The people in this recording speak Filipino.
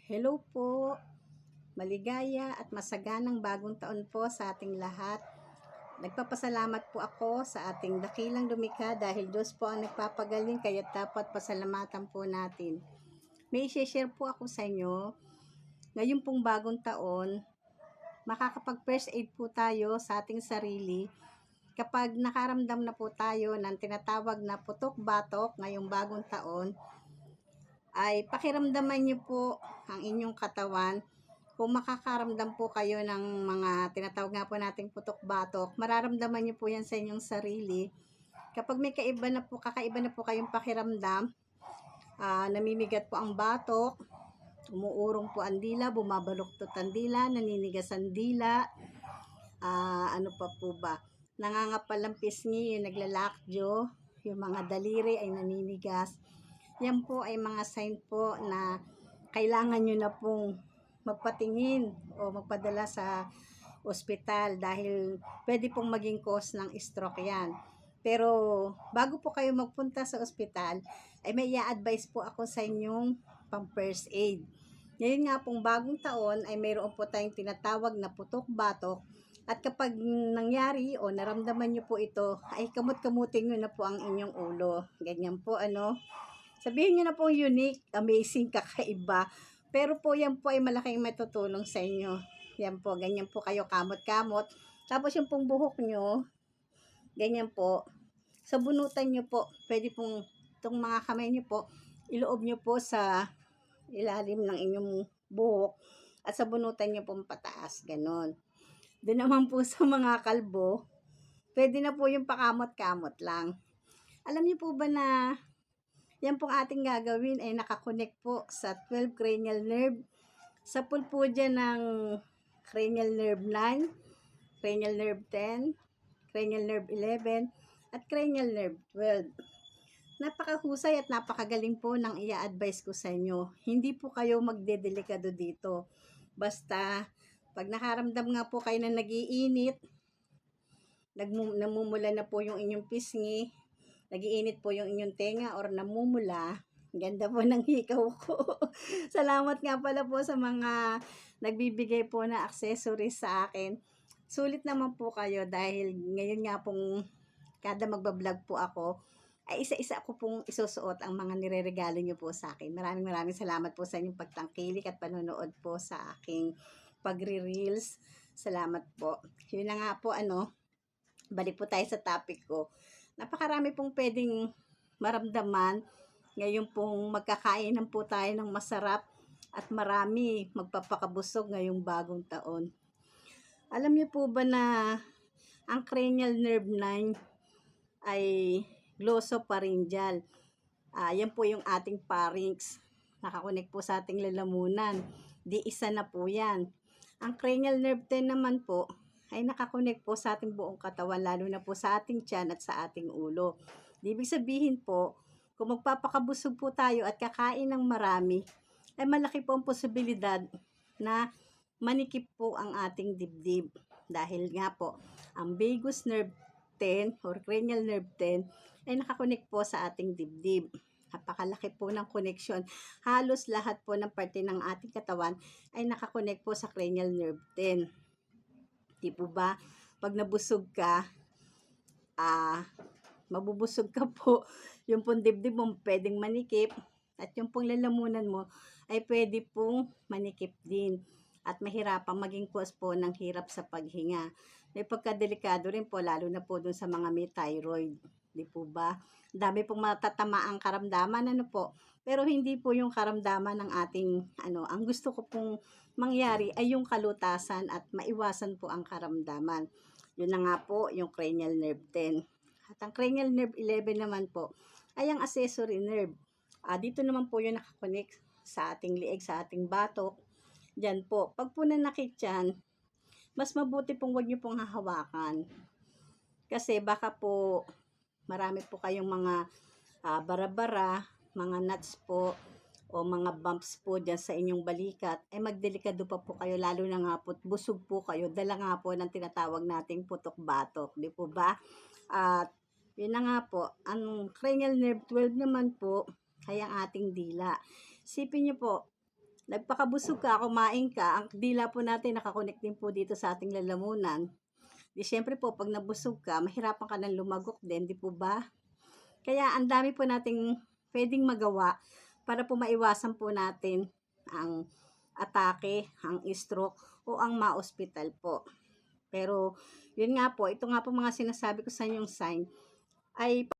Hello po, maligaya at masaganang bagong taon po sa ating lahat. Nagpapasalamat po ako sa ating dakilang lumikha dahil Diyos po ang nagpapagaling kaya dapat pasalamatan po natin. May i-share po ako sa inyo. Ngayon pong bagong taon, makakapag first aid po tayo sa ating sarili kapag nakaramdam na po tayo ng tinatawag na putok-batok ngayong bagong taon. Ay pakiramdaman niyo po ang inyong katawan. Kung makakaramdam po kayo ng mga tinatawag nga po nating putok-batok, mararamdaman niyo po yan sa inyong sarili. Kapag may kakaiba na po kayong pakiramdam, namimigat po ang batok, umuurong po ang dila, bumabaluktot ang dila, naninigas ang dila, ano pa po ba? Nangangapal ang pisngi, yung naglalakdyo, yung mga daliri ay naninigas. Yan po ay mga sign po na kailangan nyo na pong magpatingin o magpadala sa ospital dahil pwede pong maging cause ng stroke yan. Pero bago po kayo magpunta sa ospital, ay may i-advise po ako sa inyong pang first aid. Ngayon nga pong bagong taon ay mayroon po tayong tinatawag na putok-batok. At kapag nangyari o naramdaman nyo po ito, ay kamut-kamutin nyo na po ang inyong ulo. Ganyan po Sabihin nyo na po unique, amazing, kakaiba. Pero po yan po ay malaking matutulong sa inyo. Yan po, ganyan po kayo kamot-kamot. Tapos yung pong buhok nyo, ganyan po. Sa bunutan nyo po, pwede pong itong mga kamay nyo po, iloob nyo po sa ilalim ng inyong buhok at sa bunutan nyo pong pataas. Ganon. Doon naman po sa mga kalbo, pwede na po yung pakamot-kamot lang. Alam niyo po ba na yan pong ating gagawin ay nakakonect po sa 12 cranial nerve. Sa pool po dyan ng cranial nerve 9, cranial nerve 10, cranial nerve 11, at cranial nerve 12. Napakahusay at napakagaling po ng i-advise ko sa inyo. Hindi po kayo magdedelikado dito. Basta, pag nakaramdam nga po kayo na nagiinit, namumula na po yung inyong pisngi, nagiinit po yung inyong tenga or namumula, ganda po ng hikaw ko. Salamat nga pala po sa mga nagbibigay po na accessories sa akin. Sulit naman po kayo dahil ngayon nga pong kada magbablog po ako, ay isa-isa ko pong isusuot ang mga nireregalo nyo po sa akin. Maraming salamat po sa inyong pagtangkilik at panonood po sa aking pagre-reels. Salamat po. Yun na nga po balik po tayo sa topic ko. Napakarami pong pwedeng maramdaman. Ngayon pong magkakainan po tayo ng masarap at marami magpapakabusog ngayong bagong taon. Alam niyo po ba na ang cranial nerve 9 ay glossopharyngeal. Yan po yung ating pharynx. Nakakonek po sa ating lalamunan. Di isa na po yan. Ang cranial nerve 10 naman po ay nakakonek po sa ating buong katawan, lalo na po sa ating tiyan at sa ating ulo. Ibig sabihin po, kung magpapakabusog po tayo at kakain ng marami, ay malaki po ang posibilidad na manikip po ang ating dibdib. Dahil nga po, ang vagus nerve 10 or cranial nerve 10 ay nakakonek po sa ating dibdib. Napakalaki po ng connection. Halos lahat po ng parte ng ating katawan ay nakakonek po sa cranial nerve 10. Di po ba? Pag nabusog ka, mabubusog ka po. Yung pong dibdib mo pwedeng manikip at yung pong lalamunan mo ay pwede pong manikip din. At mahirapang maging cause po ng hirap sa paghinga. May pagkadelikado rin po, lalo na po dun sa mga may thyroid. Di po ba? Dami pong matatamaang karamdaman, po. Pero hindi po yung karamdaman ng ating, ang gusto ko pong mangyari ay yung kalutasan at maiwasan po ang karamdaman. Yun na nga po, yung cranial nerve 10. At ang cranial nerve 11 naman po, ay ang accessory nerve. Dito naman po yung nakakonect sa ating lieg, sa ating batok. Diyan po. Pag po nanakit yan, mas mabuti pong huwag nyo pong hahawakan. Kasi baka po, marami po kayong mga bara-bara, mga nuts po, o mga bumps po dyan sa inyong balikat, ay magdelikado pa po kayo, lalo na nga po, busog po kayo, dala nga po ng tinatawag nating putok-batok, di po ba? At yun na nga po, ang cranial nerve 12 naman po, ay ang ating dila. Sipin nyo po, nagpakabusog ka, kumain ka, ang dila po natin nakakonect din po dito sa ating lalamunan. Di syempre po, pag nabusog ka, mahirapan ka ng lumagok din, di po ba? Kaya ang dami po nating pwedeng magawa para po maiwasan po natin ang atake, ang stroke, o ang ma-hospital po. Pero, yun nga po, ito nga po mga sinasabi ko sa inyong sign, ay